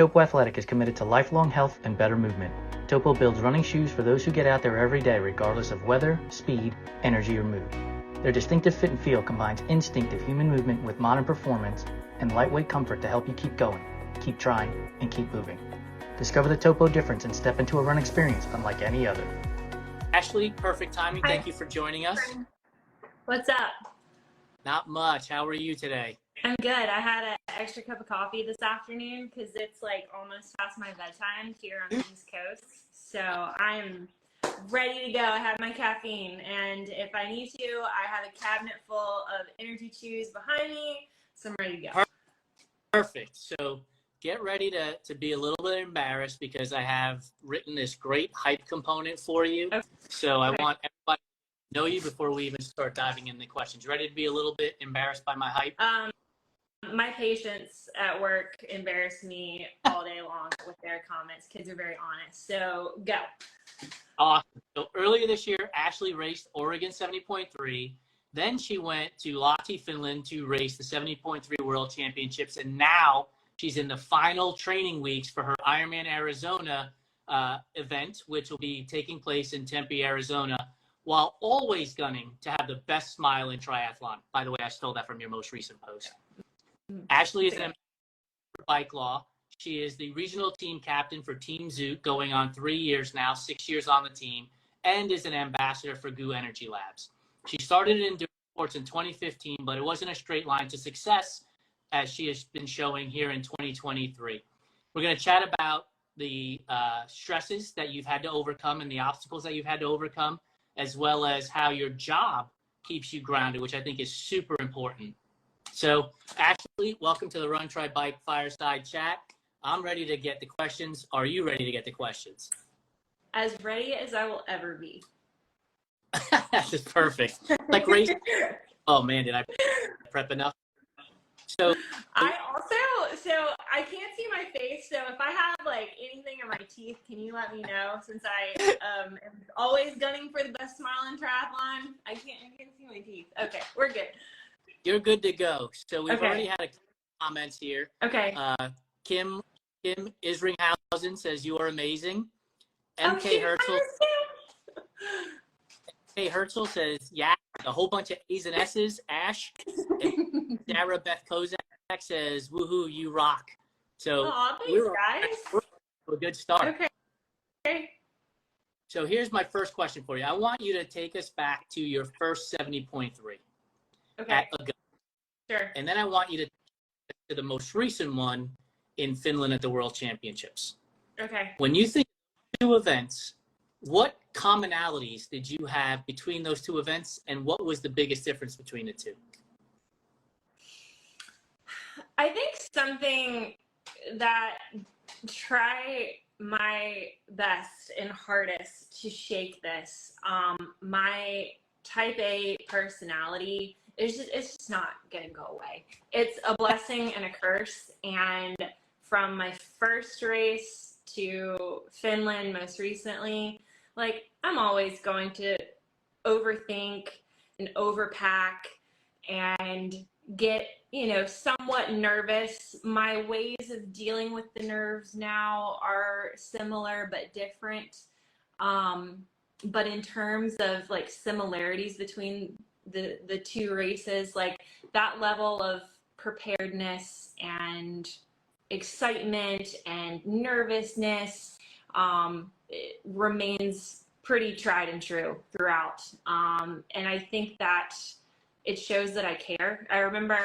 Topo Athletic is committed to lifelong health and better movement. Topo builds running shoes for those who get out there every day regardless of weather, speed, energy, or mood. Their distinctive fit and feel combines instinctive human movement with modern performance and lightweight comfort to help you keep going, keep trying, and keep moving. Discover the Topo difference and step into a run experience unlike any other. Ashley, perfect timing. Thank you for joining us. What's up? Not much. How are you today? I'm good. I had an extra cup of coffee this afternoon because it's like almost past my bedtime here on the East Coast. So I'm ready to go. I have my caffeine, and if I need to, I have a cabinet full of energy chews behind me, so I'm ready to go. Perfect. So get ready to be a little bit embarrassed because I have written this great hype component for you. Okay. So I want everybody to know you before we even start diving into the questions. Ready to be a little bit embarrassed by my hype? My patients at work embarrass me all day long with their comments. Kids are very honest. So go. Awesome. So earlier this year, Ashley raced Oregon 70.3. Then she went to Lahti, Finland to race the 70.3 World Championships. And now she's in the final training weeks for her Ironman Arizona event, which will be taking place in Tempe, Arizona, while always gunning to have the best smile in triathlon. By the way, I stole that from your most recent post. Ashley is an ambassador for Bike Law. She is the regional team captain for Team Zoot, going on 3 years now, 6 years on the team, and is an ambassador for GU Energy Labs. She started in endurance sports in 2015, but it wasn't a straight line to success, as she has been showing here in 2023. We're going to chat about the stresses that you've had to overcome and the obstacles that you've had to overcome, as well as how your job keeps you grounded, which I think is super important. So, Ashley, welcome to the Run, Try, Bike Fireside Chat. I'm ready to get the questions. Are you ready to get the questions? As ready as I will ever be. That's just perfect. Like race. Oh man, did I prep enough? So I can't see my face. So if I have like anything in my teeth, can you let me know? Since I am always gunning for the best smile in triathlon, I can't see my teeth. Okay, we're good. You're good to go. So we've already had a couple comments here. Okay. Kim Isringhausen says you are amazing. MK Herzl says, yeah, a whole bunch of A's and S's. Ash. And Sarah Beth Kozak says, woohoo, you rock. So thanks, guys. We're a good start. Okay. So here's my first question for you. I want you to take us back to your first 70.3 at Augusta. Sure. And then I want you to the most recent one in Finland at the World Championships. Okay. When you think of 2 events, what commonalities did you have between those 2 events, and what was the biggest difference between the 2? I think something that try my best and hardest to shake this. My type A personality it's just not gonna go away. It's a blessing and a curse. And from my first race to Finland most recently, like I'm always going to overthink and overpack and get, somewhat nervous. My ways of dealing with the nerves now are similar but different. But in terms of like similarities between the 2 races, like that level of preparedness and excitement and nervousness it remains pretty tried and true throughout. And I think that it shows that I care. I remember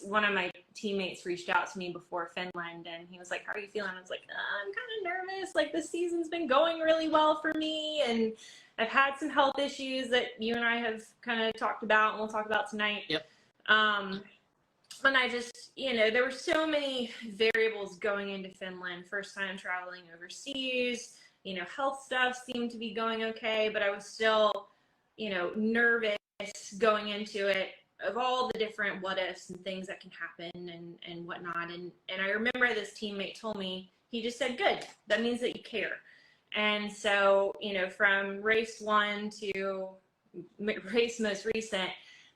one of my teammates reached out to me before Finland, and he was like, how are you feeling? I was like, I'm kind of nervous. Like, this season's been going really well for me, and I've had some health issues that you and I have kind of talked about, and we'll talk about tonight. Yep. And I just, there were so many variables going into Finland. First time traveling overseas, health stuff seemed to be going okay, but I was still, nervous going into it of all the different what ifs and things that can happen and whatnot. And I remember this teammate told me, he just said, good, that means that you care. And so, from race 1 to race most recent,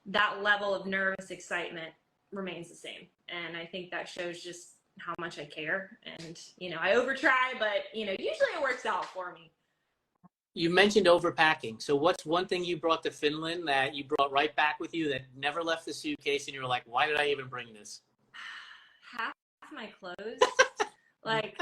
that level of nervous excitement remains the same. And I think that shows just how much I care. And, you know, I overtry, but, you know, usually it works out for me. You mentioned overpacking. So what's one thing you brought to Finland that you brought right back with you that never left the suitcase and you were like, why did I even bring this? Half my clothes. Like,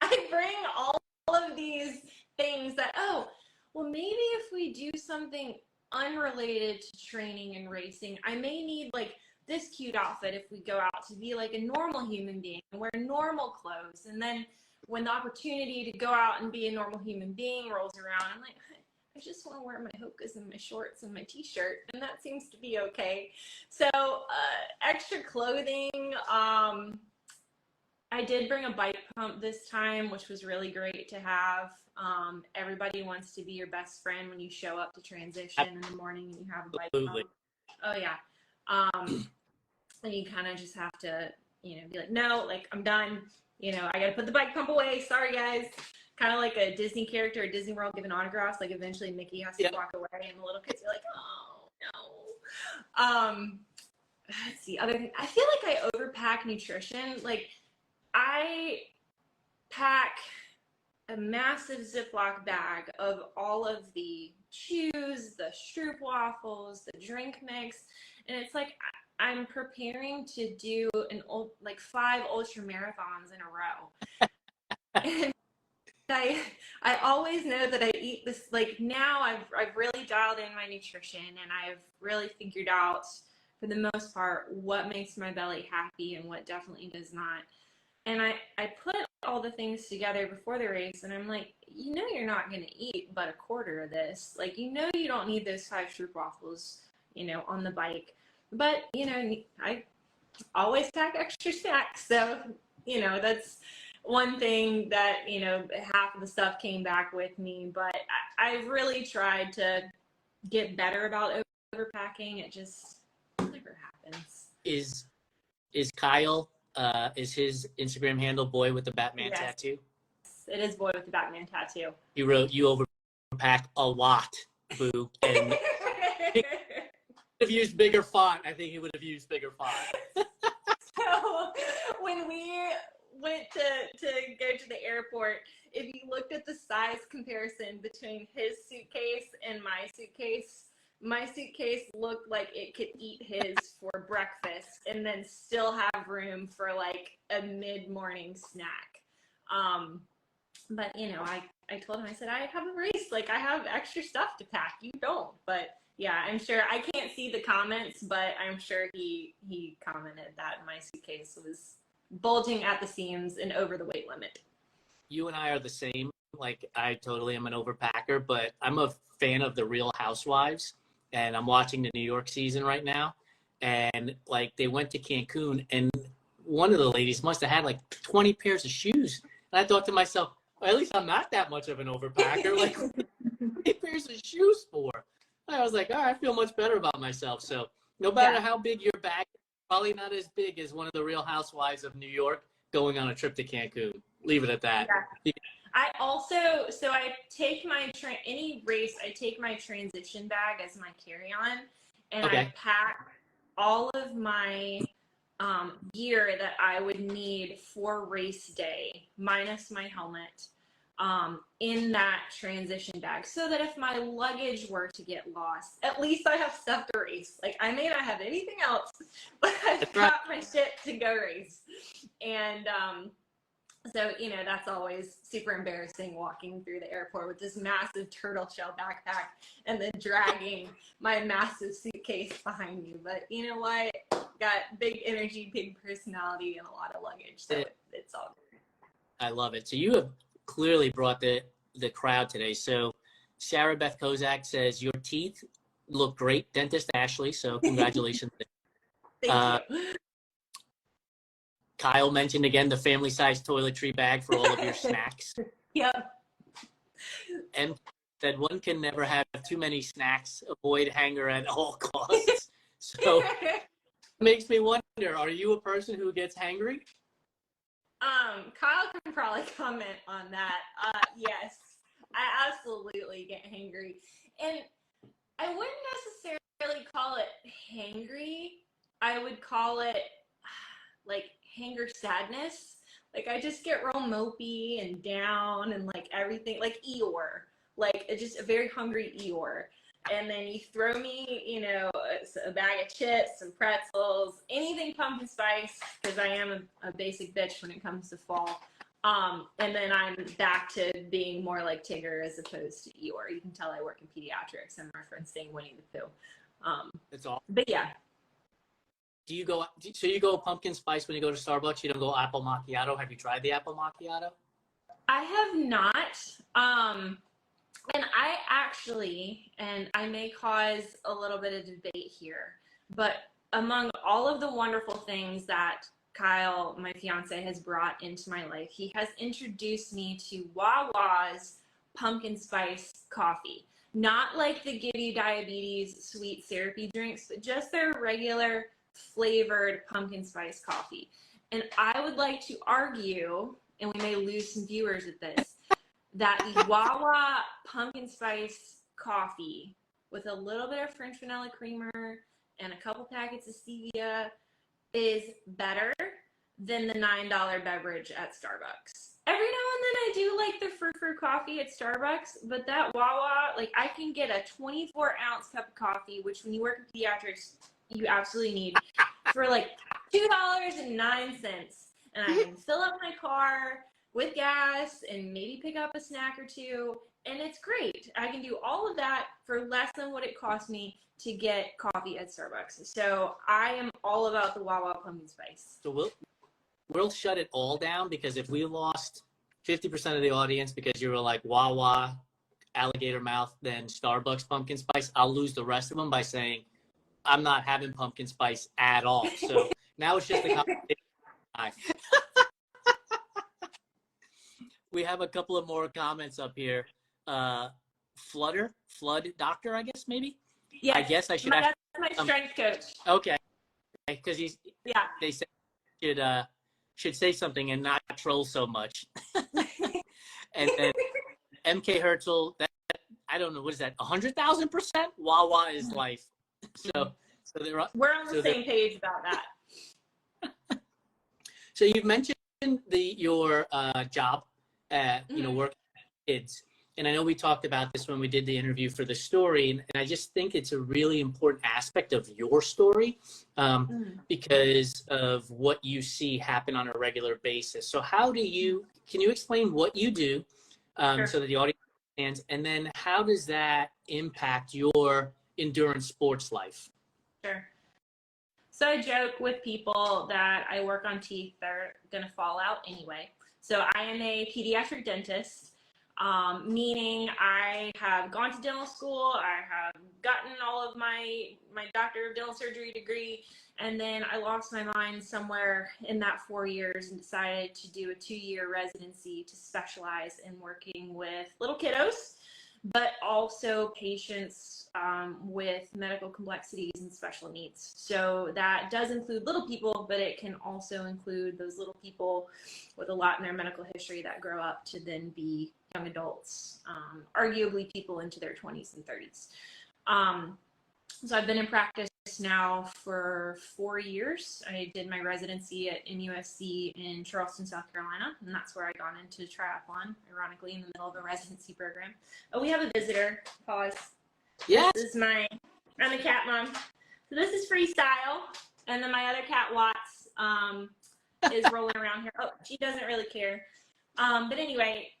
I bring all of these things that, oh, well, maybe if we do something unrelated to training and racing, I may need like this cute outfit if we go out to be like a normal human being and wear normal clothes. And then when the opportunity to go out and be a normal human being rolls around, I'm like, I just want to wear my hokas and my shorts and my t-shirt, and that seems to be okay. So extra clothing. I did bring a bike pump this time, which was really great to have. Everybody wants to be your best friend when you show up to transition in the morning and you have a bike pump. Oh yeah. And you kind of just have to, you know, be like, no, like I'm done. You know, I got to put the bike pump away. Sorry, guys. Kind of like a Disney character at Disney World giving autographs. Like eventually Mickey has to walk away and the little kids are like, oh, no. Let's see. Other thing, I feel like I overpack nutrition. Like I pack a massive Ziploc bag of all of the chews, the stroop waffles, the drink mix. And it's like I'm preparing to do like 5 ultra marathons in a row. And I always know that I eat this, like now I've really dialed in my nutrition and I've really figured out for the most part what makes my belly happy and what definitely does not. And I put all the things together before the race and I'm like, you know, you're not going to eat but a quarter of this. Like, you know, you don't need those 5 stroop waffles, you know, on the bike. But, you know, I always pack extra snacks. So, you know, that's one thing that, you know, half of the stuff came back with me. But I really tried to get better about overpacking. It just never happens. Is Kyle, is his Instagram handle boy with the Batman tattoo? It is boy with the Batman tattoo. He wrote, you overpack a lot, boo. And have used bigger font. I think he would have used bigger font. So when we went to go to the airport, if you looked at the size comparison between his suitcase and my suitcase looked like it could eat his for breakfast and then still have room for like a mid-morning snack. But you know, I told him, I said, I have a race, like I have extra stuff to pack, you don't. But yeah, I'm sure, I can't see the comments, but I'm sure he commented that my suitcase was bulging at the seams and over the weight limit. You and I are the same. Like, I totally am an overpacker, but I'm a fan of the Real Housewives, and I'm watching the New York season right now. And like, they went to Cancun, and one of the ladies must have had like 20 pairs of shoes. And I thought to myself, well, at least I'm not that much of an overpacker. Like, what 20 pairs of shoes for? I was like, I feel much better about myself. So no matter how big your bag is, probably not as big as one of the Real Housewives of New York going on a trip to Cancun. Leave it at that. Yeah. I also, so I take my, any race, I take my transition bag as my carry-on, and I pack all of my gear that I would need for race day, minus my helmet, in that transition bag, so that if my luggage were to get lost, at least I have stuff to race. Like, I may not have anything else, but I've got my shit to go race. And so, you know, that's always super embarrassing, walking through the airport with this massive turtle shell backpack and then dragging my massive suitcase behind me. But you know what? Got big energy, big personality, and a lot of luggage. So it's all good. I love it. So you have clearly brought the crowd today. So Sarah Beth Kozak says, your teeth look great, Dentist Ashley. So congratulations. Thank you. Kyle mentioned again the family-sized toiletry bag for all of your snacks. Yep. And said one can never have too many snacks. Avoid hunger at all costs. So makes me wonder, are you a person who gets hangry? Kyle can probably comment on that. Yes, I absolutely get hangry. And I wouldn't necessarily call it hangry. I would call it like hanger sadness. Like I just get real mopey and down and like everything, like Eeyore, like just a very hungry Eeyore. And then you throw me, you know, a bag of chips, some pretzels, anything pumpkin spice, because I am a basic bitch when it comes to fall. And then I'm back to being more like Tigger as opposed to Eeyore. You can tell I work in pediatrics. I'm referencing Winnie the Pooh. That's all. But yeah. Do you go? So you go pumpkin spice when you go to Starbucks? You don't go apple macchiato? Have you tried the apple macchiato? I have not. And I actually, and I may cause a little bit of debate here, but among all of the wonderful things that Kyle, my fiance, has brought into my life, he has introduced me to Wawa's pumpkin spice coffee. Not like the give you diabetes sweet syrupy drinks, but just their regular flavored pumpkin spice coffee. And I would like to argue, and we may lose some viewers at this, that the Wawa pumpkin spice coffee with a little bit of French vanilla creamer and a couple packets of stevia is better than the $9 beverage at Starbucks. Every now and then I do like the frou-frou coffee at Starbucks, but that Wawa, like I can get a 24-ounce cup of coffee, which when you work in pediatrics, you absolutely need, for like $2.09. And I can fill up my car with gas and maybe pick up a snack or two. And it's great. I can do all of that for less than what it cost me to get coffee at Starbucks. So I am all about the Wawa pumpkin spice. So we'll shut it all down, because if we lost 50% of the audience because you were like Wawa, alligator mouth, then Starbucks pumpkin spice, I'll lose the rest of them by saying I'm not having pumpkin spice at all. So now it's just a conversation. We have a couple of more comments up here. Flood doctor, I guess, maybe? Yeah, I guess I should that's my strength coach. Okay. Because they said should say something and not troll so much. And then MK Herzl, that I don't know, what is that? 100,000%? Wawa is life. So we're on the same page about that. So you've mentioned your job at working with kids, and I know we talked about this when we did the interview for the story, and I just think it's a really important aspect of your story because of what you see happen on a regular basis. So can you explain what you do Sure. so that the audience understands, and then how does that impact your endurance sports life? Sure. So I joke with people that I work on teeth that are going to fall out anyway. So I am a pediatric dentist, meaning I have gone to dental school, I have gotten all of my doctor of dental surgery degree, and then I lost my mind somewhere in that 4 years and decided to do a 2-year residency to specialize in working with little kiddos, but also patients with medical complexities and special needs. So that does include little people, but it can also include those little people with a lot in their medical history that grow up to then be young adults, arguably people into their 20s and 30s. So I've been in practice now for 4 years. I did my residency at MUSC in Charleston, South Carolina, and that's where I got into triathlon, ironically, in the middle of a residency program. Oh, we have a visitor. Pause. Yes. This is I'm a cat mom. So this is Freestyle, and then my other cat, Watts, is rolling around here. Oh, she doesn't really care. But anyway,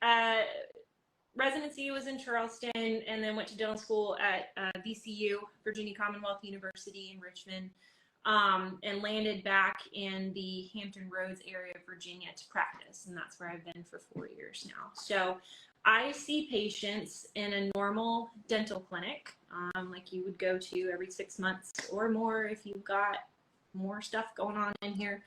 residency was in Charleston, and then went to dental school at VCU, Virginia Commonwealth University in Richmond, and landed back in the Hampton Roads area of Virginia to practice, and that's where I've been for 4 years now. So I see patients in a normal dental clinic, like you would go to every 6 months or more if you've got more stuff going on in here.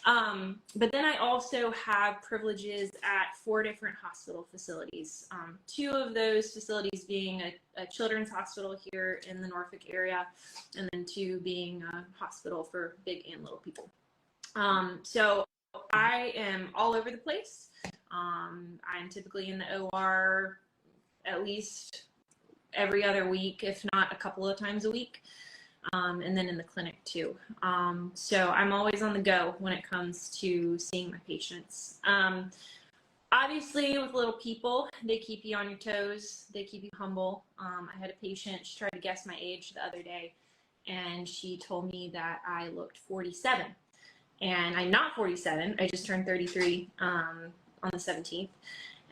But then I also have privileges at 4 different hospital facilities. 2 of those facilities being a children's hospital here in the Norfolk area, and then 2 being a hospital for big and little people. So I am all over the place. I'm typically in the OR at least every other week, if not a couple of times a week. and then in the clinic too. So I'm always on the go when it comes to seeing my patients. Obviously, with little people, they keep you on your toes. They keep you humble. I had a patient, she tried to guess my age the other day, and she told me that I looked 47. And I'm not 47. I just turned 33 on the 17th.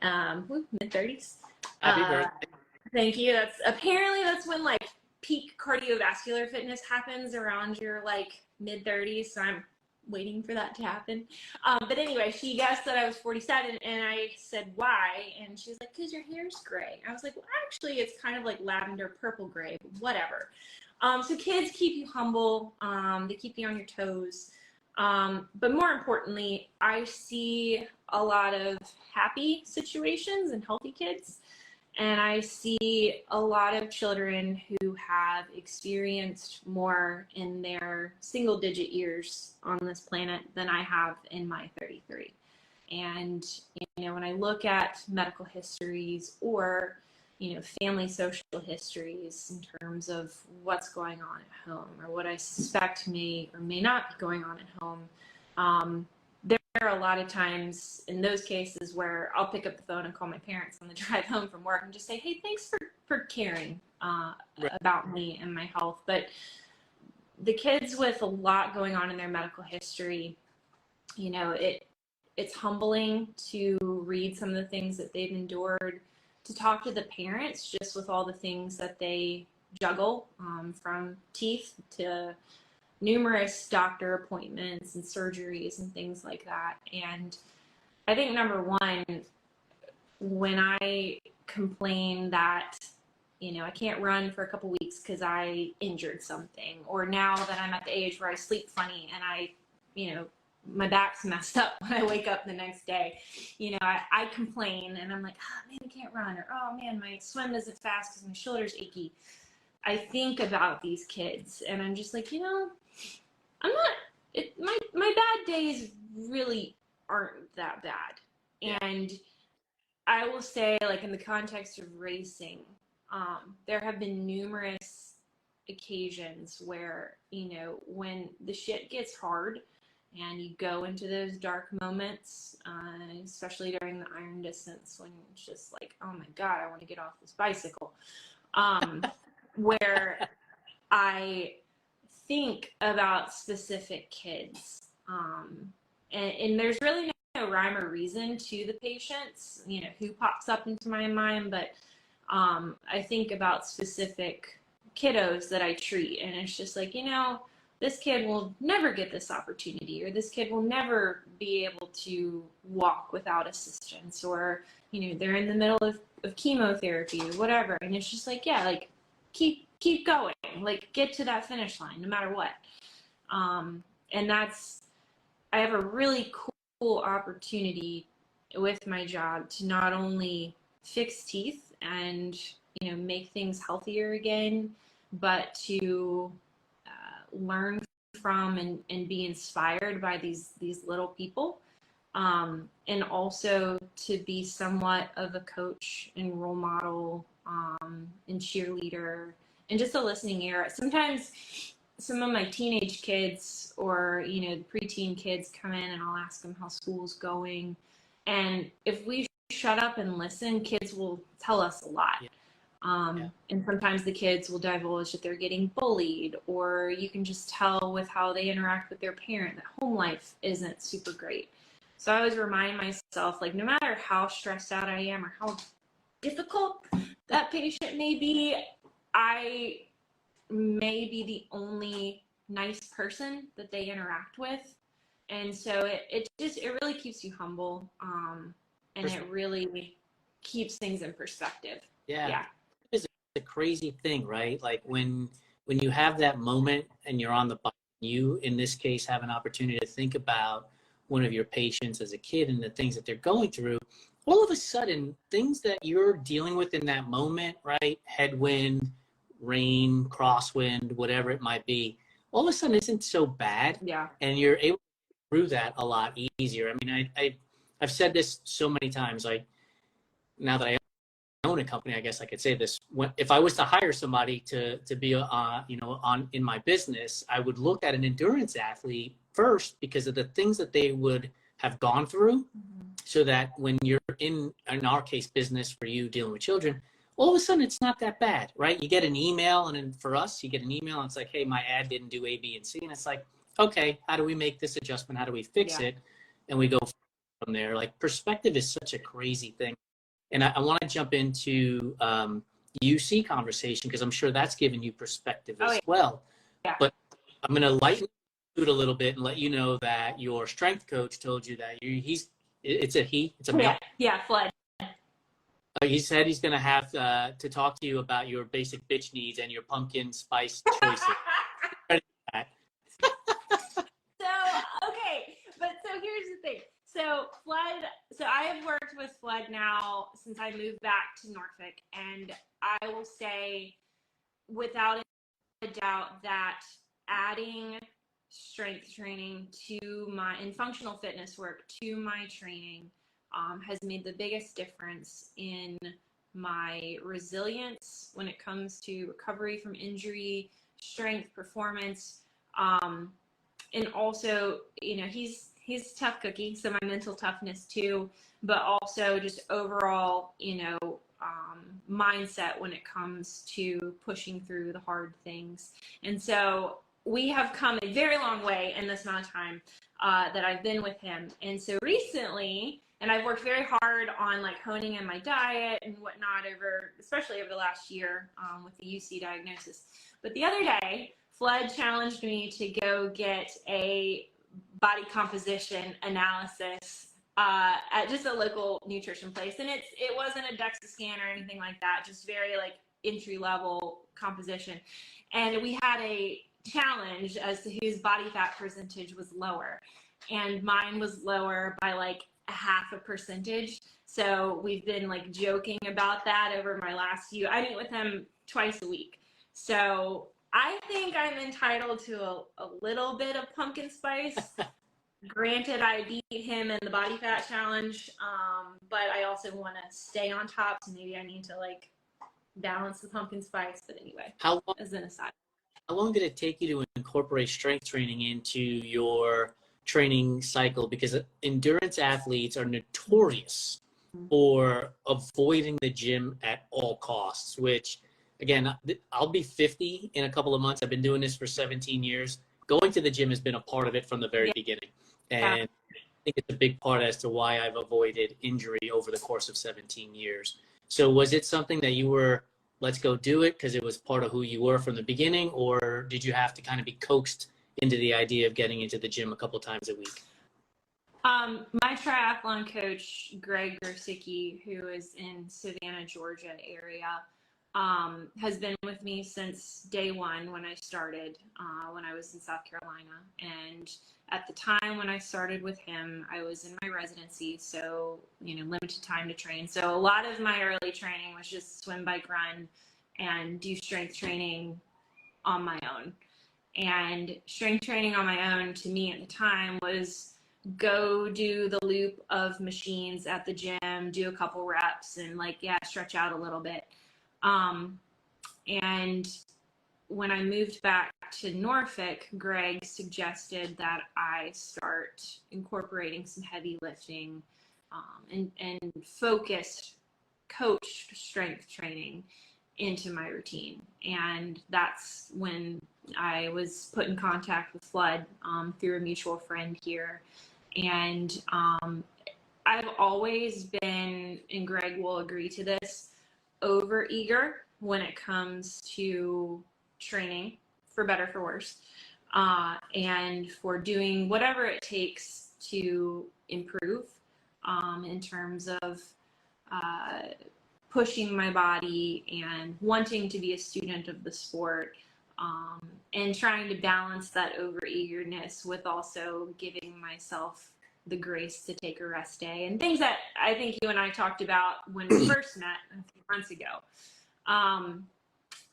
Mid-30s. Happy birthday. Thank you. That's when like peak cardiovascular fitness happens, around your like mid-30s. So I'm waiting for that to happen. But anyway, she guessed that I was 47, and I said, why? And she was like, because your hair's gray. I was like, well, actually, it's kind of like lavender purple gray, but whatever. So kids keep you humble. They keep you on your toes. But more importantly, I see a lot of happy situations and healthy kids. And I see a lot of children who have experienced more in their single-digit years on this planet than I have in my 33. And, when I look at medical histories or, family social histories in terms of what's going on at home or what I suspect may or may not be going on at home, there are a lot of times in those cases where I'll pick up the phone and call my parents on the drive home from work and just say, hey, thanks for caring about me and my health. But the kids with a lot going on in their medical history, it's humbling to read some of the things that they've endured, to talk to the parents just with all the things that they juggle, from teeth to numerous doctor appointments and surgeries and things like that. And I think number one, when I complain that, I can't run for a couple weeks because I injured something, or now that I'm at the age where I sleep funny and I, my back's messed up when I wake up the next day, I complain and I'm like, oh man, I can't run, or oh man, my swim isn't fast because my shoulder's achy. I think about these kids and I'm just like, I'm not, my bad days really aren't that bad. And I will say, like, in the context of racing, there have been numerous occasions where, when the shit gets hard and you go into those dark moments, especially during the iron distance, when it's just like, oh my God, I want to get off this bicycle, where I think about specific kids, and there's really no rhyme or reason to the patients, who pops up into my mind, but I think about specific kiddos that I treat, and it's just like, this kid will never get this opportunity, or this kid will never be able to walk without assistance, or they're in the middle of chemotherapy or whatever, and it's just like, yeah, like keep going, like get to that finish line no matter what. And I have a really cool opportunity with my job to not only fix teeth and make things healthier again, but to learn from and be inspired by these little people, and also to be somewhat of a coach and role model, and cheerleader, and just a listening ear. Sometimes some of my teenage kids or the preteen kids come in and I'll ask them how school's going, and if we shut up and listen, kids will tell us a lot. And sometimes the kids will divulge that they're getting bullied, or you can just tell with how they interact with their parent that home life isn't super great. So I always remind myself, like, no matter how stressed out I am or how difficult that patient may be, I may be the only nice person that they interact with. And so it really keeps you humble, and it really keeps things in perspective. Yeah. It's a crazy thing, right? Like when you have that moment and you're on the bike, you, in this case, have an opportunity to think about one of your patients as a kid and the things that they're going through. All of a sudden, things that you're dealing with in that moment, right? Headwind, rain, crosswind, whatever it might be, all of a sudden isn't so bad. Yeah. And you're able to get through that a lot easier. I mean, I've said this so many times, like, now that I own a company, I guess I could say this. If I was to hire somebody to be, in my business, I would look at an endurance athlete first because of the things that they would have gone through, so that when you're in our case, business for you dealing with children, all of a sudden it's not that bad, right? You get an email, and then for us, you get an email and it's like, hey, my ad didn't do A, B, and C. And it's like, okay, how do we make this adjustment? How do we fix it? And we go from there. Like, perspective is such a crazy thing. And I want to jump into UC conversation, because I'm sure that's given you perspective as well. Yeah. But I'm going to lighten it a little bit and let you know that your strength coach told you that it's a male. Yeah, Flood. He said he's going to have to talk to you about your basic bitch needs and your pumpkin spice choices. So here's the thing. So I have worked with Flood now since I moved back to Norfolk, and I will say without a doubt that adding strength training and functional fitness work to my training has made the biggest difference in my resilience when it comes to recovery from injury, strength, performance, and also, he's a tough cookie, so my mental toughness too, but also just overall, mindset when it comes to pushing through the hard things. And so we have come a very long way in this amount of time that I've been with him. And so recently, and I've worked very hard on like honing in my diet and whatnot especially over the last year with the UC diagnosis. But the other day, Flood challenged me to go get a body composition analysis at just a local nutrition place. And it wasn't a DEXA scan or anything like that, just very like entry level composition. And we had a challenge as to whose body fat percentage was lower. And mine was lower by like a 0.5%. So we've been like joking about that over my last few. I meet with him twice a week. So I think I'm entitled to a little bit of pumpkin spice. Granted, I beat him in the body fat challenge, but I also want to stay on top, so maybe I need to like balance the pumpkin spice. But anyway, as an aside. How long did it take you to incorporate strength training into your training cycle? Because endurance athletes are notorious for avoiding the gym at all costs, which, again, I'll be 50 in a couple of months. I've been doing this for 17 years. Going to the gym has been a part of it from the very beginning. And I think it's a big part as to why I've avoided injury over the course of 17 years. So was it something that you were, let's go do it because it was part of who you were from the beginning, or did you have to kind of be coaxed into the idea of getting into the gym a couple times a week? My triathlon coach, Greg Gersicki, who is in Savannah, Georgia area, has been with me since day one when I started, when I was in South Carolina. And at the time when I started with him, I was in my residency, so, limited time to train. So a lot of my early training was just swim, bike, run, and do strength training on my own. And strength training on my own to me at the time was go do the loop of machines at the gym, do a couple reps, and stretch out a little bit. And when I moved back to Norfolk, Greg suggested that I start incorporating some heavy lifting, and focused coached strength training into my routine. And that's when I was put in contact with Flood through a mutual friend here. And I've always been, and Greg will agree to this, over eager when it comes to training, for better, for worse, and for doing whatever it takes to improve in terms of pushing my body and wanting to be a student of the sport, and trying to balance that over eagerness with also giving myself the grace to take a rest day, and things that I think you and I talked about when we first met a few months ago.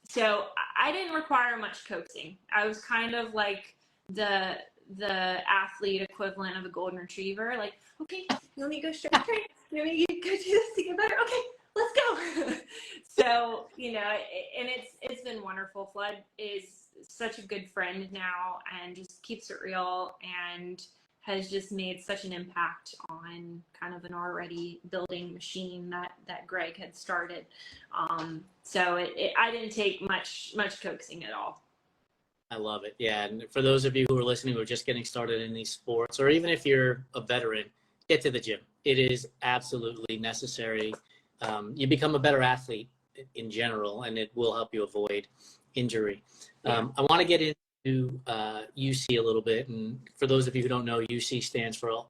So I didn't require much coaxing. I was kind of like the athlete equivalent of a golden retriever. Like, okay, let me go strength train. Let me go do this to get better. Okay, let's go. So, and it's been wonderful. Flood is such a good friend now and just keeps it real and has just made such an impact on kind of an already building machine that Greg had started. So I didn't take much coaxing at all. I love it. Yeah. And for those of you who are listening who are just getting started in these sports, or even if you're a veteran, get to the gym. It is absolutely necessary. You become a better athlete in general, and it will help you avoid injury. I want to get into UC a little bit. And for those of you who don't know, UC stands for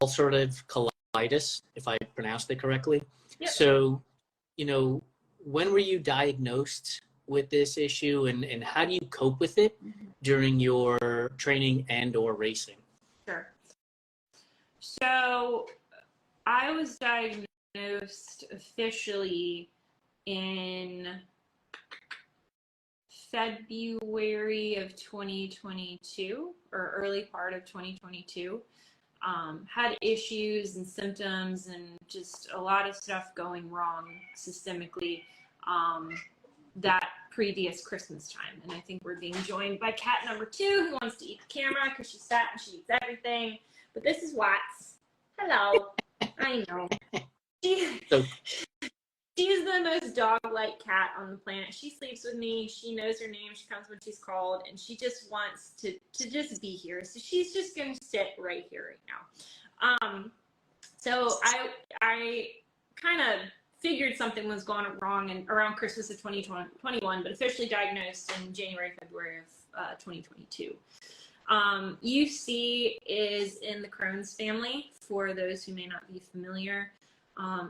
ulcerative colitis, if I pronounced it correctly. Yep. So, when were you diagnosed with this issue, and how do you cope with it during your training and or racing? Sure. So I was diagnosed officially in February of 2022 or early part of 2022. Had issues and symptoms and just a lot of stuff going wrong systemically that previous Christmas time. And I think we're being joined by cat number 2 who wants to eat the camera because she's fat and she eats everything. But this is Watts. Hello. I know. She's the most dog-like cat on the planet. She sleeps with me. She knows her name. She comes when she's called, and she just wants to just be here. So she's just going to sit right here right now. So I kind of figured something was going wrong around Christmas of 2021, but officially diagnosed in January, February of 2022. UC is in the Crohn's family, for those who may not be familiar.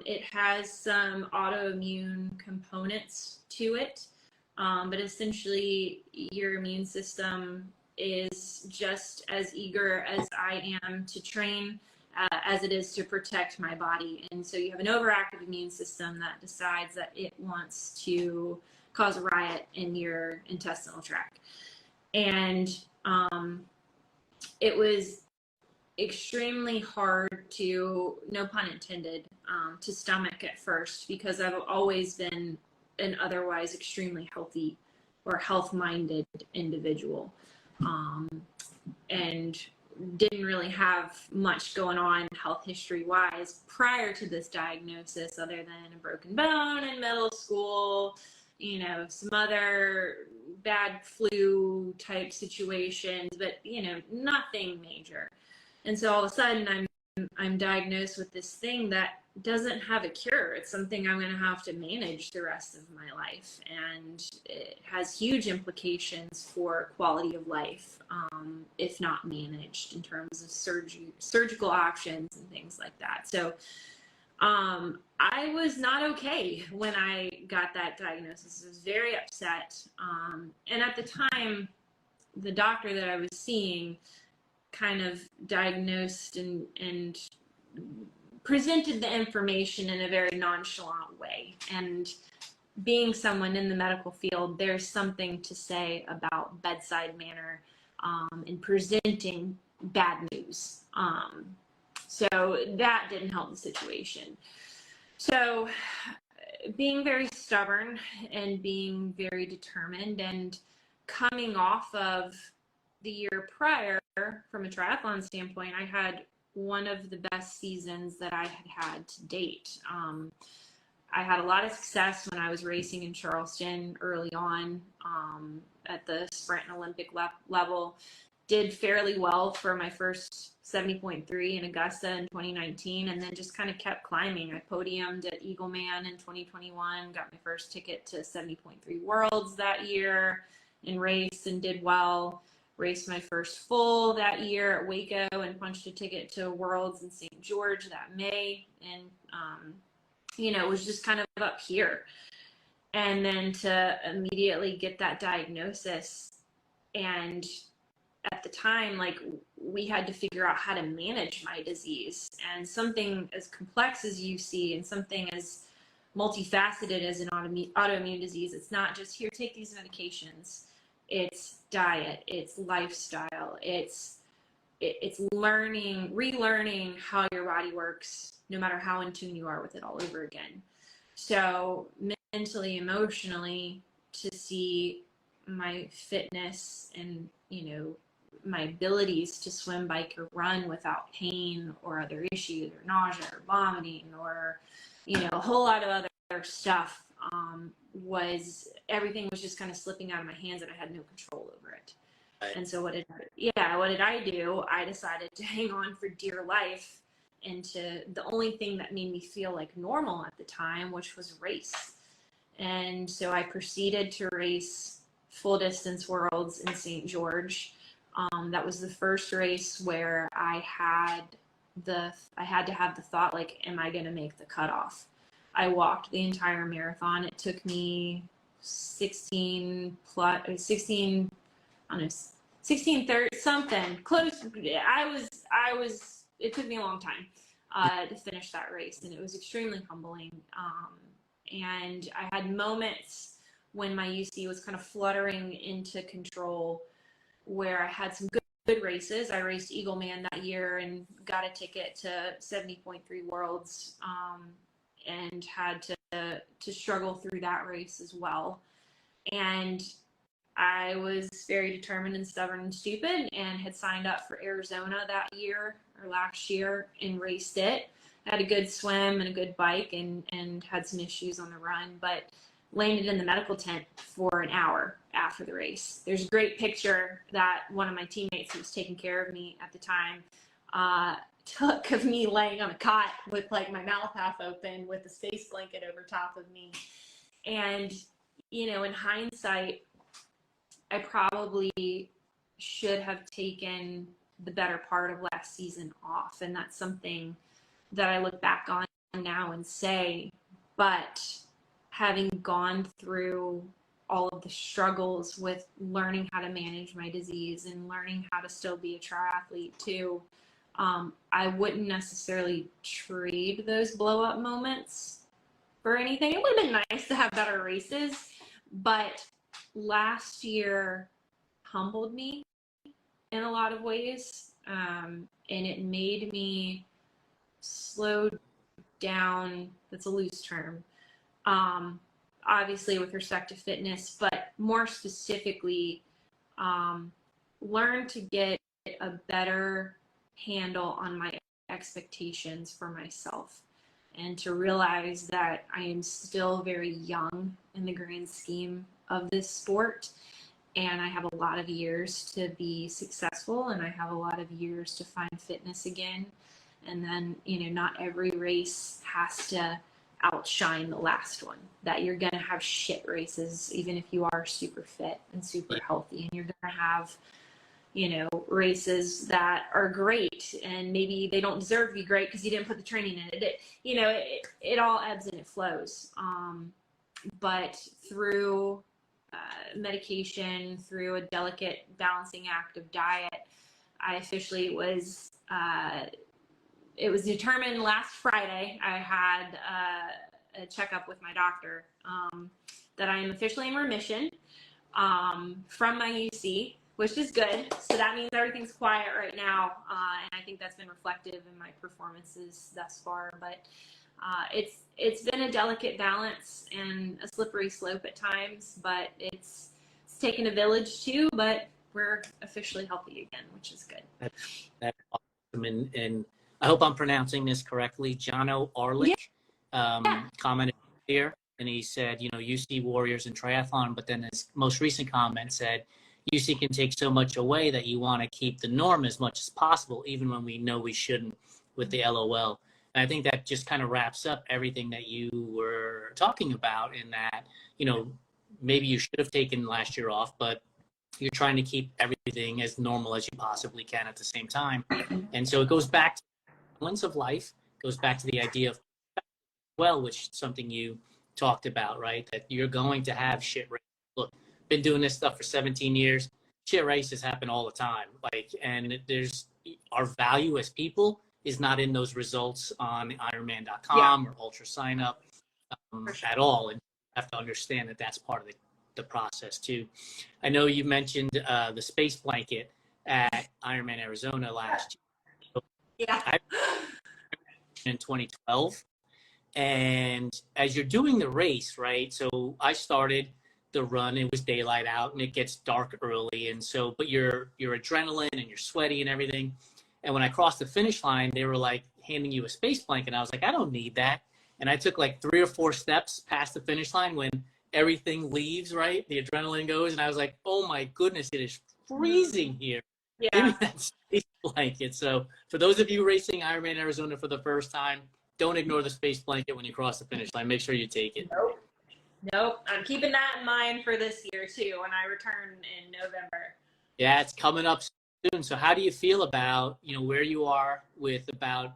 It has some autoimmune components to it, but essentially your immune system is just as eager as I am to train as it is to protect my body. And so you have an overactive immune system that decides that it wants to cause a riot in your intestinal tract. And it was extremely hard to, no pun intended, to stomach at first, because I've always been an otherwise extremely healthy or health-minded individual, and didn't really have much going on health history-wise prior to this diagnosis, other than a broken bone in middle school, some other bad flu type situations, but nothing major. And so all of a sudden I'm diagnosed with this thing that doesn't have a cure. It's something I'm going to have to manage the rest of my life, and it has huge implications for quality of life if not managed in terms of surgical options and things like that. So I was not okay when I got that diagnosis. I was very upset. And at the time, the doctor that I was seeing kind of diagnosed and presented the information in a very nonchalant way. And being someone in the medical field, there's something to say about bedside manner and presenting bad news. So that didn't help the situation. So being very stubborn and being very determined, and coming off of the year prior, from a triathlon standpoint, I had one of the best seasons that I had to date. I had a lot of success when I was racing in Charleston early on at the sprint and Olympic level. Did fairly well for my first 70.3 in Augusta in 2019, and then just kind of kept climbing. I podiumed at Eagleman in 2021, got my first ticket to 70.3 Worlds that year, and raced and did well. Raced my first full that year at Waco and punched a ticket to Worlds in St. George that May. And, it was just kind of up here. And then to immediately get that diagnosis, and at the time, we had to figure out how to manage my disease, and something as complex as UC and something as multifaceted as an autoimmune disease. It's not just, here, take these medications. It's diet, it's lifestyle, it's relearning how your body works, no matter how in tune you are with it, all over again. So mentally, emotionally, to see my fitness and, my abilities to swim, bike, or run without pain or other issues or nausea or vomiting or, a whole lot of other stuff, everything was just kind of slipping out of my hands and I had no control over it. Right. And so what did I do? I decided to hang on for dear life into the only thing that made me feel like normal at the time, which was race. And so I proceeded to race full distance worlds in St. George. That was the first race where I had to have the thought, like, am I going to make the cutoff? I walked the entire marathon. It took me 16, 30, something close. It took me a long time to finish that race, and it was extremely humbling. And I had moments when my UC was kind of fluttering into control, where I had some good races. I raced Eagleman that year and got a ticket to 70.3 Worlds, and had to struggle through that race as well. And I was very determined and stubborn and stupid, and had signed up for Arizona that year or last year and raced it. I had a good swim and a good bike, and had some issues on the run, but landed in the medical tent for an hour after the race. There's a great picture that one of my teammates who was taking care of me at the time took of me laying on a cot with like my mouth half open with a space blanket over top of me. And, in hindsight, I probably should have taken the better part of last season off. And that's something that I look back on now and say, but having gone through all of the struggles with learning how to manage my disease and learning how to still be a triathlete too, I wouldn't necessarily trade those blow up moments for anything. It would have been nice to have better races, but last year humbled me in a lot of ways. And it made me slow down. That's a loose term. Obviously with respect to fitness, but more specifically, learn to get a better handle on my expectations for myself, and to realize that I am still very young in the grand scheme of this sport, and I have a lot of years to be successful, and I have a lot of years to find fitness again. And then, not every race has to outshine the last one, that you're going to have shit races, even if you are super fit and super healthy, and you're going to have, races that are great, and maybe they don't deserve to be great because you didn't put the training in it. It all ebbs and it flows. But through medication, through a delicate balancing act of diet, I officially it was determined last Friday. I had a checkup with my doctor that I am officially in remission from my UC, which is good. So that means everything's quiet right now, and I think that's been reflective in my performances thus far. But it's been a delicate balance and a slippery slope at times, but it's taken a village too. But we're officially healthy again, which is good. That's awesome. And I hope I'm pronouncing this correctly. Jono Arlick commented here, and he said, UC warriors in triathlon, but then his most recent comment said, UC can take so much away that you want to keep the norm as much as possible, even when we know we shouldn't, with the LOL. And I think that just kind of wraps up everything that you were talking about, in that, maybe you should have taken last year off, but you're trying to keep everything as normal as you possibly can at the same time. And so it goes back to the balance of life, goes back to the idea of, which is something you talked about, right? That you're going to have shit races. Look, been doing this stuff for 17 years. Shit races happen all the time. And there's our value as people is not in those results on Ironman.com or Ultra Sign Up at all. And you have to understand that that's part of the process too. I know you mentioned the space blanket at Ironman Arizona last year. In 2012. And as you're doing the race, right? So I started the run, it was daylight out and it gets dark early. And so, but your adrenaline and you're sweaty and everything. And when I crossed the finish line, they were like handing you a space blanket. And I was like, I don't need that. And I took like 3 or 4 steps past the finish line when everything leaves, right? The adrenaline goes. And I was like, oh my goodness, it is freezing here. Yeah. Give me that space blanket. So for those of you racing Ironman Arizona for the first time, don't ignore the space blanket when you cross the finish line. Make sure you take it. Nope. I'm keeping that in mind for this year too when I return in November. Yeah, it's coming up soon. So how do you feel about, where you are with about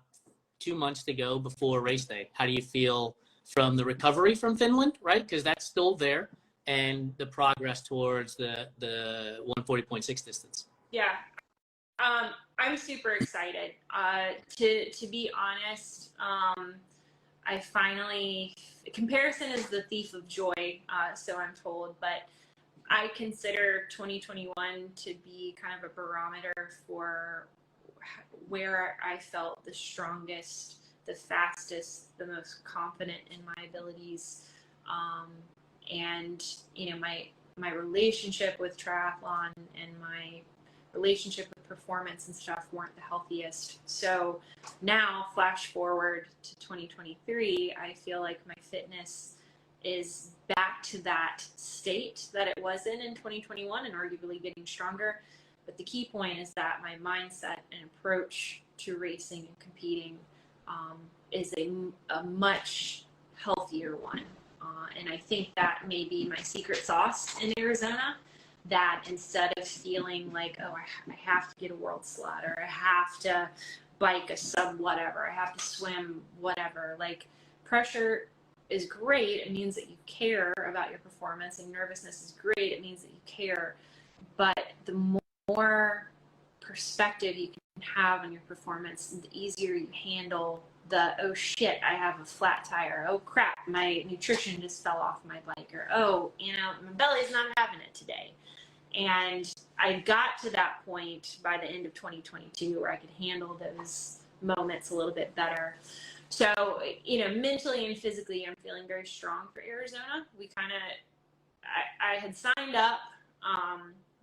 2 months to go before race day? How do you feel from the recovery from Finland, right? Because that's still there, and the progress towards the 140.6 distance. Yeah. I'm super excited. To be honest, I finally, comparison is the thief of joy, so I'm told, but I consider 2021 to be kind of a barometer for where I felt the strongest, the fastest, the most confident in my abilities. And, my relationship with triathlon and my relationship with performance and stuff weren't the healthiest. So now, flash forward to 2023, I feel like my fitness is back to that state that it was in 2021 and arguably getting stronger. But the key point is that my mindset and approach to racing and competing is a much healthier one. And I think that may be my secret sauce in Arizona, that instead of feeling like, oh, I have to get a world slot, or I have to bike a sub whatever, I have to swim whatever, like, pressure is great. It means that you care about your performance, and nervousness is great. It means that you care. But the more perspective you can have on your performance, the easier you handle the, oh shit, I have a flat tire. Oh crap, my nutrition just fell off my bike. Or, oh, my belly's not having it today. And I got to that point by the end of 2022 where I could handle those moments a little bit better. So, mentally and physically, I'm feeling very strong for Arizona. I had signed up,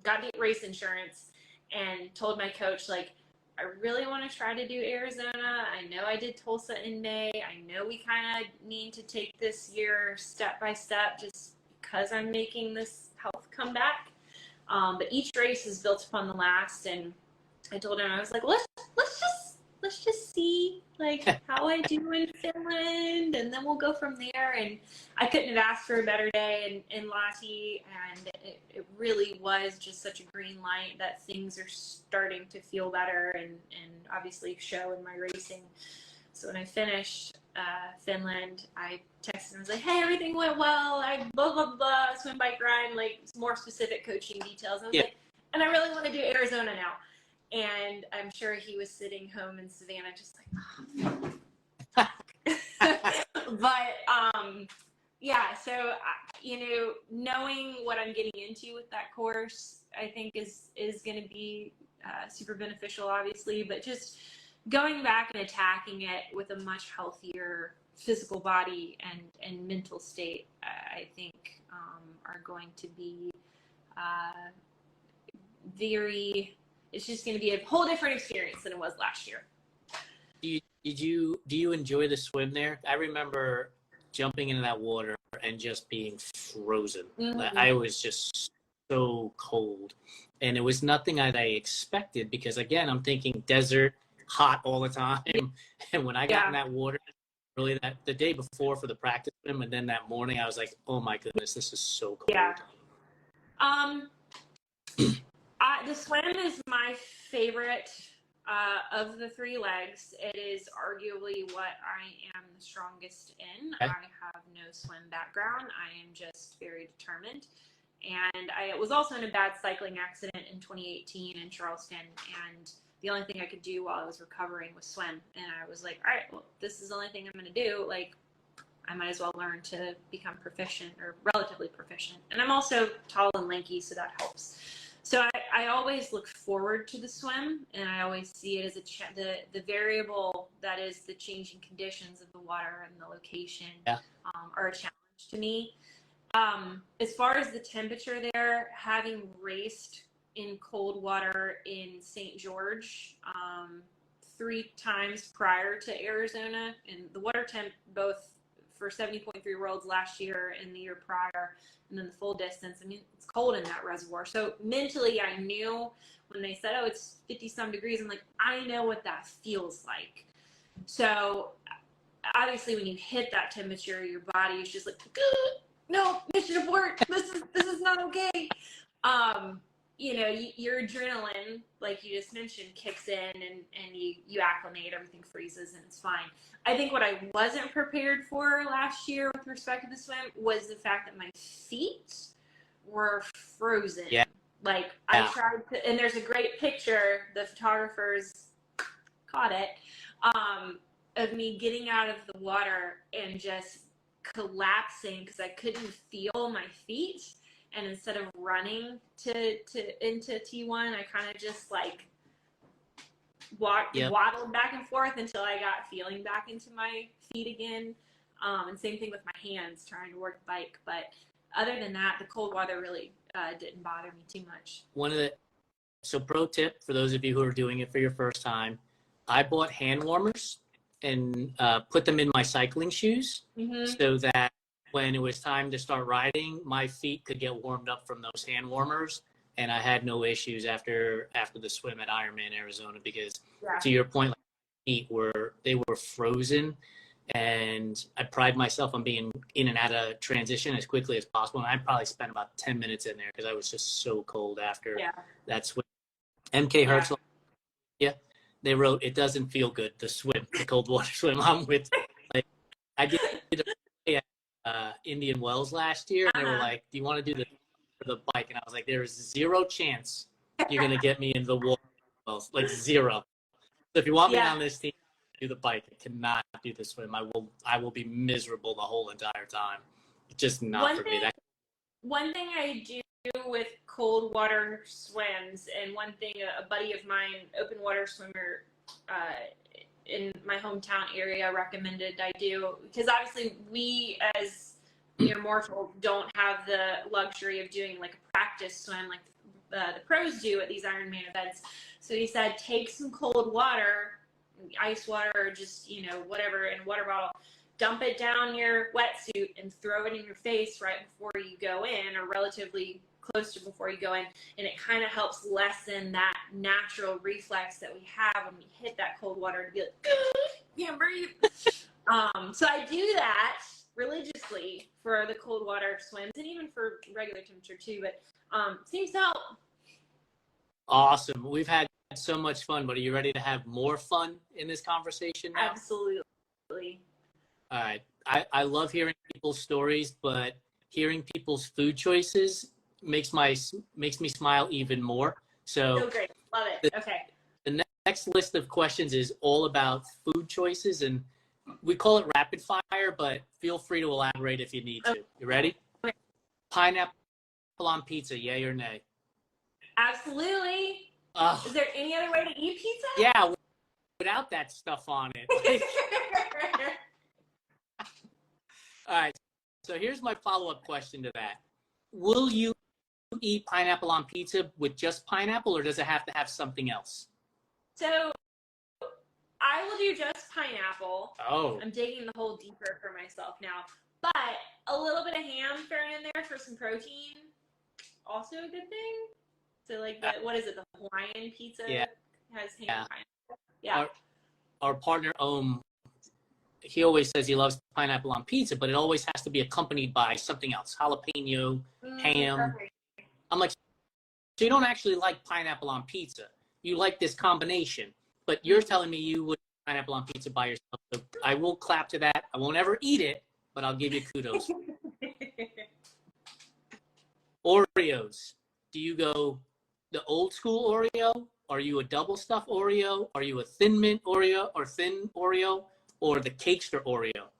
got the race insurance, and told my coach, like, I really want to try to do Arizona. I know I did Tulsa in May. I know we kind of need to take this year step by step just because I'm making this health comeback. But each race is built upon the last, and I told him, I was like, let's just see like how I do in Finland, and then we'll go from there. And I couldn't have asked for a better day in Lahti, and it really was just such a green light that things are starting to feel better and obviously show in my racing. So when I finished Finland, I texted him, I was like, hey, everything went well, I blah blah blah, swim, bike, ride, like more specific coaching details. I was like, and I really want to do Arizona now. And I'm sure he was sitting home in Savannah just like, oh, but yeah, so knowing what I'm getting into with that course, I think is going to be super beneficial, obviously, but just going back and attacking it with a much healthier physical body and mental state, I think are going to be it's just going to be a whole different experience than it was last year. Do you enjoy the swim there? I remember jumping into that water and just being frozen. Mm-hmm. I was just so cold, and it was nothing that I expected, because again, I'm thinking desert, hot all the time. And when I got in that water, really the day before for the practice swim, and then that morning, I was like, oh my goodness, this is so cold. Yeah. The swim is my favorite of the 3 legs. It is arguably what I am the strongest in. Okay. I have no swim background. I am just very determined. And I was also in a bad cycling accident in 2018 in Charleston, and the only thing I could do while I was recovering was swim. And I was like, all right, well, this is the only thing I'm going to do. Like, I might as well learn to become proficient, or relatively proficient. And I'm also tall and lanky, so that helps. So I always look forward to the swim, and I always see it as the variable that is the changing conditions of the water and the location are a challenge to me. As far as the temperature there, having raced in cold water in St. George 3 times prior to Arizona, and the water temp both for 70.3 Worlds last year and the year prior, and then the full distance, I mean, it's cold in that reservoir. So mentally, I knew when they said, oh, it's 50 some degrees, I'm like, I know what that feels like. So obviously when you hit that temperature, your body is just like, no, mission abort. This is not okay. You know, your adrenaline, like you just mentioned, kicks in, and you acclimate, everything freezes, and it's fine. I think what I wasn't prepared for last year with respect to the swim was the fact that my feet were frozen. Yeah. Like I tried to, and there's a great picture, the photographers caught it, of me getting out of the water and just collapsing because I couldn't feel my feet. And instead of running into T1, I kind of just like waddled back and forth until I got feeling back into my feet again. And same thing with my hands, trying to work the bike. But other than that, the cold water really didn't bother me too much. So pro tip for those of you who are doing it for your first time, I bought hand warmers and put them in my cycling shoes so that when it was time to start riding, my feet could get warmed up from those hand warmers, and I had no issues after the swim at Ironman Arizona because, to your point, like, my feet were frozen, and I pride myself on being in and out of transition as quickly as possible. And I probably spent about 10 minutes in there because I was just so cold after that swim. MK Hertz, they wrote, "It doesn't feel good to swim, the cold water swim." I'm with, like, I did Indian Wells last year, and they were like, "Do you want to do the bike?" And I was like, "There is 0 chance you're gonna get me into the water, Wells, like 0. So if you want me on this team, do the bike. I cannot do the swim. I will be miserable the whole entire time. It's just not for me." One thing I do with cold water swims, and one thing a buddy of mine, open water swimmer in my hometown area, recommended I do, because obviously we as mortals don't have the luxury of doing like a practice swim like the pros do at these Ironman events. So he said, take some cold water, ice water, or just whatever, in a water bottle, dump it down your wetsuit and throw it in your face right before you go in, or relatively close to before you go in, and it kind of helps lessen that natural reflex that we have when we hit that cold water to be like, can't breathe. So I do that religiously for the cold water swims, and even for regular temperature too, but seems to help. Awesome. We've had so much fun, but are you ready to have more fun in this conversation now? Absolutely. All right. I love hearing people's stories, but hearing people's food choices makes me smile even more. So great. Love it. Okay. The next list of questions is all about food choices, and we call it rapid fire, but feel free to elaborate if you need to. You ready? Okay. Pineapple on pizza, yay or nay? Absolutely. Is there any other way to eat pizza? Yeah, without that stuff on it. All right. So here's my follow-up question to that. Will you eat pineapple on pizza with just pineapple, or does it have to have something else? So I will do just pineapple. Oh. I'm digging the hole deeper for myself now. But a little bit of ham thrown in there for some protein, also a good thing. So like what is it, the Hawaiian pizza has ham and pineapple? Yeah. Our partner, he always says he loves pineapple on pizza, but it always has to be accompanied by something else, jalapeno, ham. Perfect. I'm like, so you don't actually like pineapple on pizza. You like this combination, but you're telling me you would pineapple on pizza by yourself. So I will clap to that. I won't ever eat it, but I'll give you kudos. Oreos. Do you go the old school Oreo? Are you a double stuff Oreo? Are you a thin mint Oreo or thin Oreo, or the Cakester Oreo?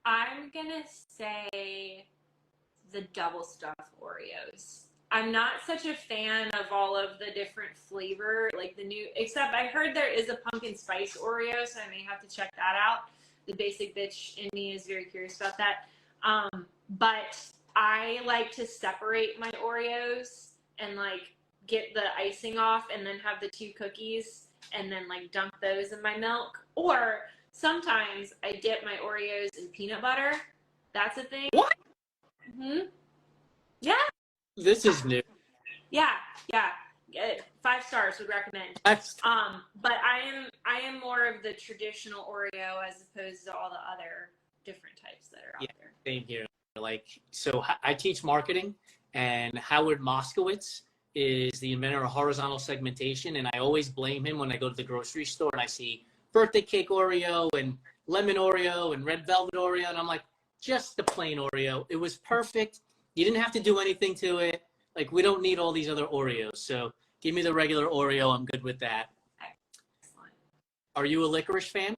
I'm going to say the double stuff Oreos. I'm not such a fan of all of the different flavor, like the new, except I heard there is a pumpkin spice Oreo, so I may have to check that out. The basic bitch in me is very curious about that. But I like to separate my Oreos and like get the icing off and then have the 2 cookies and then like dunk those in my milk. Or sometimes I dip my Oreos in peanut butter. That's a thing. What? Yeah. This is new. Yeah. 5 stars would recommend. But I am more of the traditional Oreo as opposed to all the other different types that are out there. Same here. Like, so I teach marketing, and Howard Moskowitz is the inventor of horizontal segmentation, and I always blame him when I go to the grocery store and I see birthday cake Oreo and lemon Oreo and red velvet Oreo, and I'm like, just the plain Oreo. It was perfect. You didn't have to do anything to it. Like, we don't need all these other Oreos. So give me the regular Oreo. I'm good with that. Excellent. Are you a licorice fan?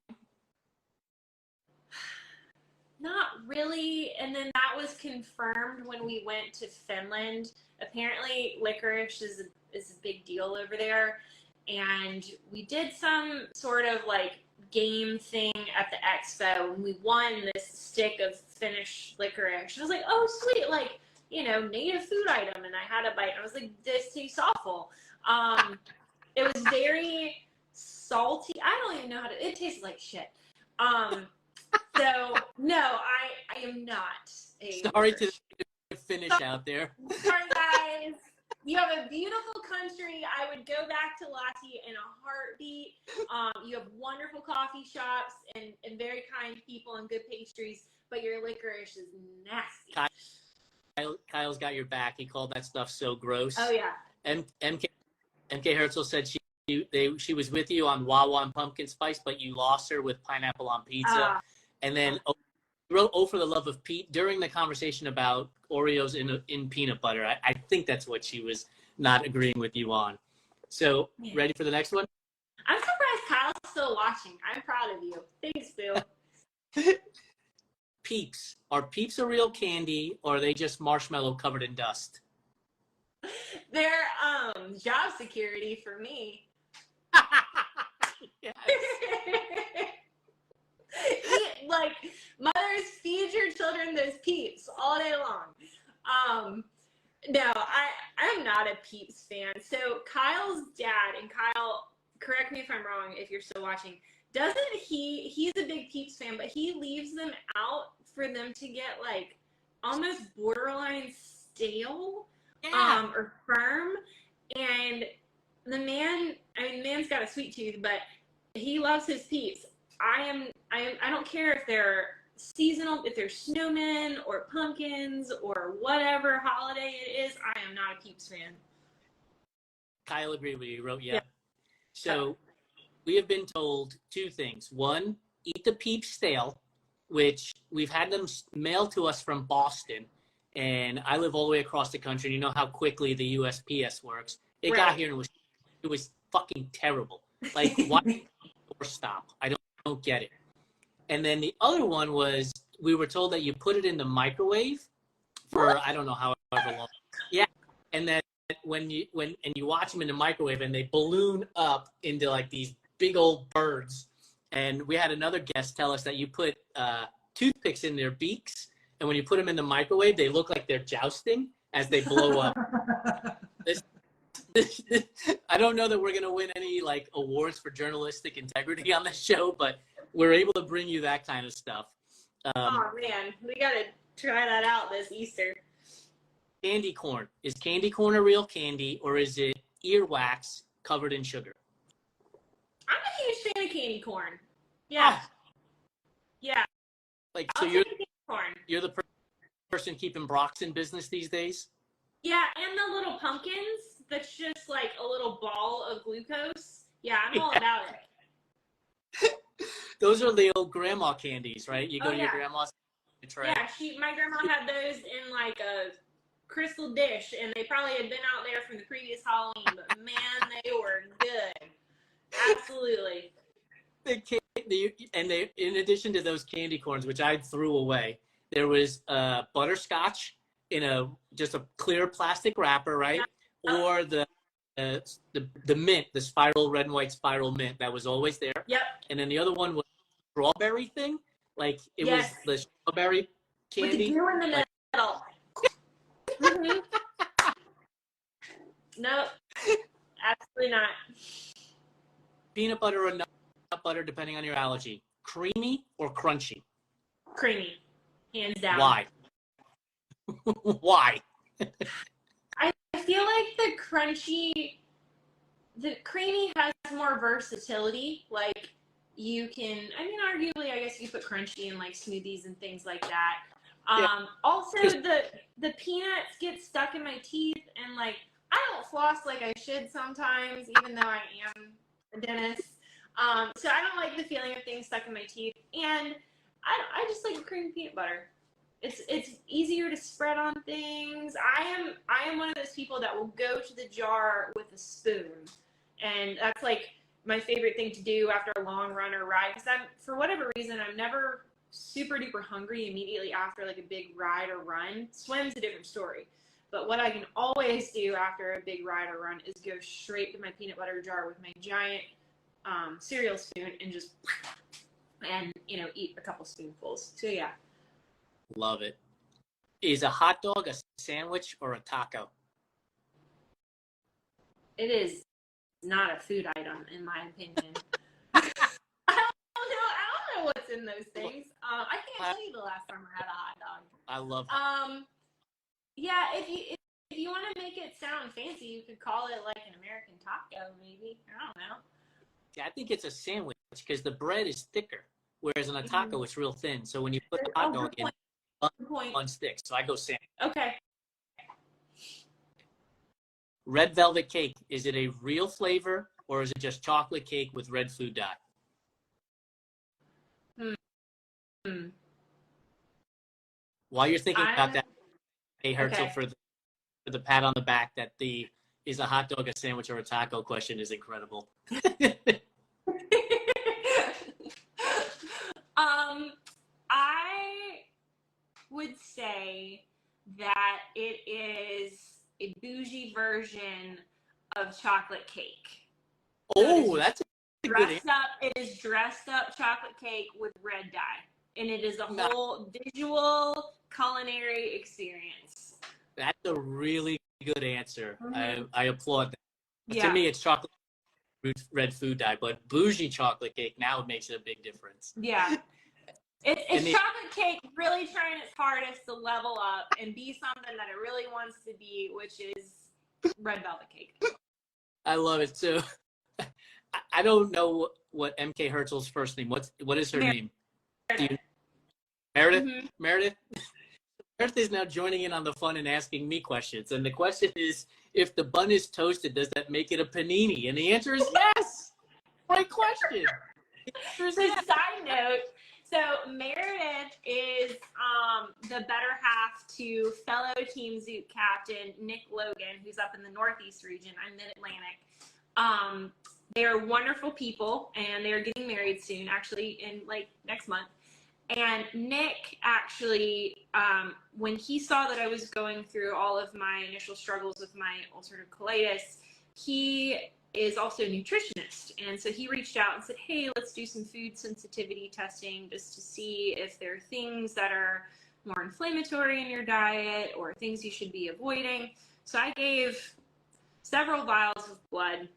Not really. And then that was confirmed when we went to Finland. Apparently licorice is a big deal over there. And we did some sort of like game thing at the expo, and we won this stick of Finnish licorice. I was like, oh sweet, like, you know, native food item. And I had a bite. I was like, this tastes awful. It was very salty. I don't even know how to, it tastes like shit. So no, I am not a Sorry to the Finnish out there. Sorry guys. You have a beautiful country. I would go back to Lahti in a heartbeat. You have wonderful coffee shops and very kind people and good pastries, but your licorice is nasty. Kyle's got your back. He called that stuff so gross. Oh yeah. MK Herzl said she was with you on Wawa and pumpkin spice, but you lost her with pineapple on pizza. And then wrote, oh, for the love of Pete, during the conversation about Oreos in peanut butter. I think that's what she was not agreeing with you on. So, ready for the next one? I'm surprised Kyle's still watching. I'm proud of you. Thanks, Boo. Peeps. Are Peeps a real candy, or are they just marshmallow covered in dust? They're job security for me. Yes. Like, mothers, feed your children those Peeps all day long. No, I'm not a Peeps fan. So Kyle's dad, and Kyle, correct me if I'm wrong if you're still watching, he's a big Peeps fan, but he leaves them out for them to get like almost borderline stale, or firm. And the man's got a sweet tooth, but he loves his Peeps. I don't care if they're seasonal, if they're snowmen or pumpkins or whatever holiday it is. I am not a Peeps fan. Kyle agreed with you. He wrote, yeah. So we have been told 2 things. 1, eat the Peeps stale, which we've had them mailed to us from Boston. And I live all the way across the country. And you know how quickly the USPS works. It got here and it was fucking terrible. Like, why stop? I don't get it. And then the other one was, we were told that you put it in the microwave for I don't know however long. Yeah. And then when you watch them in the microwave and they balloon up into like these big old birds. And we had another guest tell us that you put toothpicks in their beaks, and when you put them in the microwave, they look like they're jousting as they blow up. I don't know that we're going to win any like awards for journalistic integrity on this show, but we're able to bring you that kind of stuff. Oh man, we got to try that out this Easter. Candy corn. Is candy corn a real candy, or is it earwax covered in sugar? I'm a huge fan of candy corn. Yeah. Yeah. Like, so you're the person keeping Brock's in business these days? Yeah, and the little pumpkins, that's just like a little ball of glucose. Yeah, I'm all about it. Those are the old grandma candies, right? You go to your grandma's tray. Yeah, my grandma had those in like a crystal dish, and they probably had been out there from the previous Halloween, but man, they were good. Absolutely. In addition to those candy corns, which I threw away, there was butterscotch just a clear plastic wrapper, right? Or the mint, the spiral red and white spiral mint that was always there. Yep. And then the other one was strawberry thing, like it was the strawberry candy with the glue in the middle. Mm-hmm. Nope, absolutely not. Peanut butter or nut butter, depending on your allergy. Creamy or crunchy? Creamy, hands down. Why? Why? I feel like the creamy has more versatility. Like you can, I mean, arguably, I guess you put crunchy in like smoothies and things like that. Also, the peanuts get stuck in my teeth, and like I don't floss like I should sometimes, even though I am a dentist. So I don't like the feeling of things stuck in my teeth, and I just like creamy peanut butter. It's easier to spread on things. I am one of those people that will go to the jar with a spoon, and that's like my favorite thing to do after a long run or ride, because for whatever reason I'm never super duper hungry immediately after like a big ride or run. Swim's a different story, but what I can always do after a big ride or run is go straight to my peanut butter jar with my giant cereal spoon and just eat a couple spoonfuls. So yeah. Love it. Is a hot dog a sandwich or a taco? It is not a food item, in my opinion. I don't know what's in those things. I can't tell you the last time I had a hot dog. I love it. Yeah, if you want to make it sound fancy, you could call it like an American taco, maybe. I don't know. Yeah, I think it's a sandwich because the bread is thicker, whereas in a taco it's real thin. So when you put the hot dog in, one sticks. So I go sandwich. Okay. Red velvet cake, is it a real flavor or is it just chocolate cake with red food dye? While you're thinking about that, hey Herzl, for the pat on the back, that the is a hot dog a sandwich or a taco question is incredible. I would say that it is a bougie version of chocolate cake. Oh, that's a good answer. It is dressed up chocolate cake with red dye, and it is a whole visual culinary experience. That's a really good answer. Mm-hmm. I applaud that. Yeah. To me, it's chocolate red food dye, but bougie chocolate cake, now it makes it a big difference. Yeah. It's chocolate cake really trying its hardest to level up and be something that it really wants to be, which is red velvet cake. I love it. So I don't know what MK Herzl's first name. What is her name? Meredith? Mm-hmm. Meredith is now joining in on the fun and asking me questions. And the question is, if the bun is toasted, does that make it a panini? And the answer is yes. Great question. Side note, so Meredith is the better half to fellow Team Zoot captain Nick Logan, who's up in the Northeast region. I'm Mid-Atlantic. They're wonderful people, and they're getting married soon, actually in like next month. And Nick actually, when he saw that I was going through all of my initial struggles with my ulcerative colitis, he is also a nutritionist. And so he reached out and said, hey, let's do some food sensitivity testing just to see if there are things that are more inflammatory in your diet or things you should be avoiding. So I gave several vials of blood,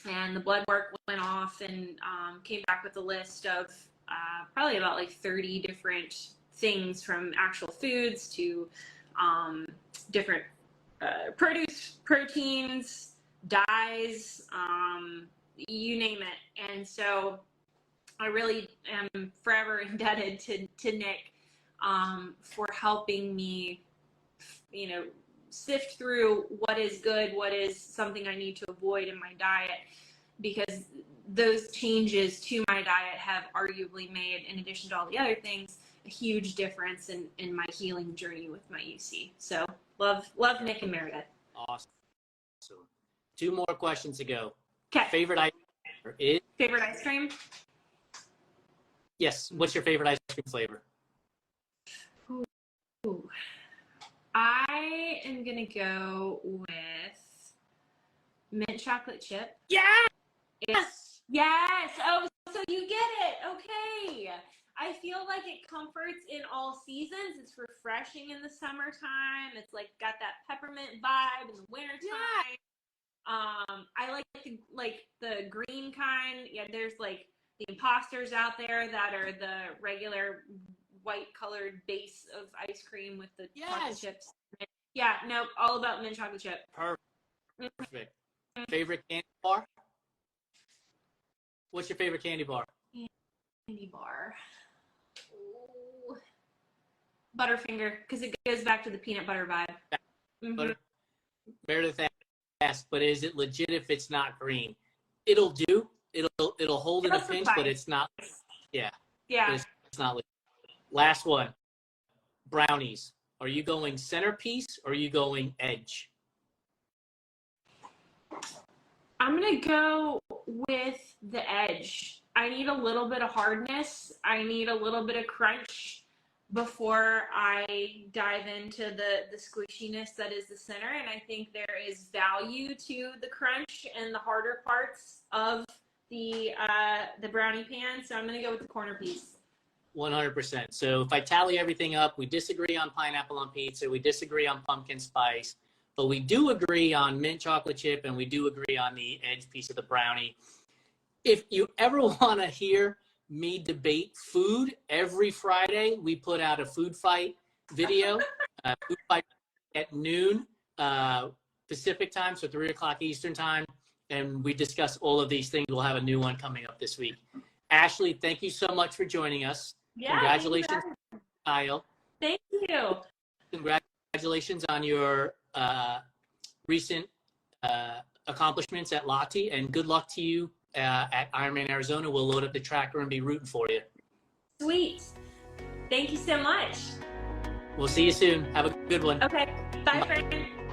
and the blood work went off and came back with a list of probably about like 30 different things, from actual foods to different produce, proteins, dyes, you name it. And so I really am forever indebted to Nick for helping me, sift through what is good, what is something I need to avoid in my diet, because those changes to my diet have arguably made, in addition to all the other things, a huge difference in my healing journey with my UC. So love Nick and Meredith. Awesome. 2 more questions to go. Okay. Favorite ice cream? Favorite ice cream? Yes. What's your favorite ice cream flavor? Ooh. I am gonna go with mint chocolate chip. Yes. Yes. Oh, so you get it. Okay. I feel like it comforts in all seasons. It's refreshing in the summertime. It's like got that peppermint vibe in the wintertime. I like the green kind. Yeah, there's like the imposters out there that are the regular white colored base of ice cream with the chocolate chips. Yeah, no, all about mint chocolate chip. Perfect. Favorite candy bar? What's your favorite candy bar? Candy bar. Ooh. Butterfinger, because it goes back to the peanut butter vibe. Mm-hmm. Meredith asked, but is it legit if it's not green? It'll do. It'll hold in a pinch, but it's not. Yeah. Yeah. It's not legit. Last one. Brownies. Are you going centerpiece or are you going edge? I'm going to go with the edge. I need a little bit of hardness. I need a little bit of crunch before I dive into the squishiness that is the center. And I think there is value to the crunch and the harder parts of the brownie pan. So I'm going to go with the corner piece. 100%. So if I tally everything up, we disagree on pineapple on pizza, we disagree on pumpkin spice, but we do agree on mint chocolate chip, and we do agree on the edge piece of the brownie. If you ever want to hear me debate food, every Friday we put out a food fight video, food fight at noon Pacific time, so 3 o'clock Eastern time, and we discuss all of these things. We'll have a new one coming up this week. Ashley, thank you so much for joining us. Yeah, congratulations, Kyle. Thank you. Congratulations on your recent accomplishments at Lahri, and good luck to you at Ironman Arizona. We'll load up the tracker and be rooting for you. Sweet. Thank you so much. We'll see you soon. Have a good one. Okay. Bye, friend.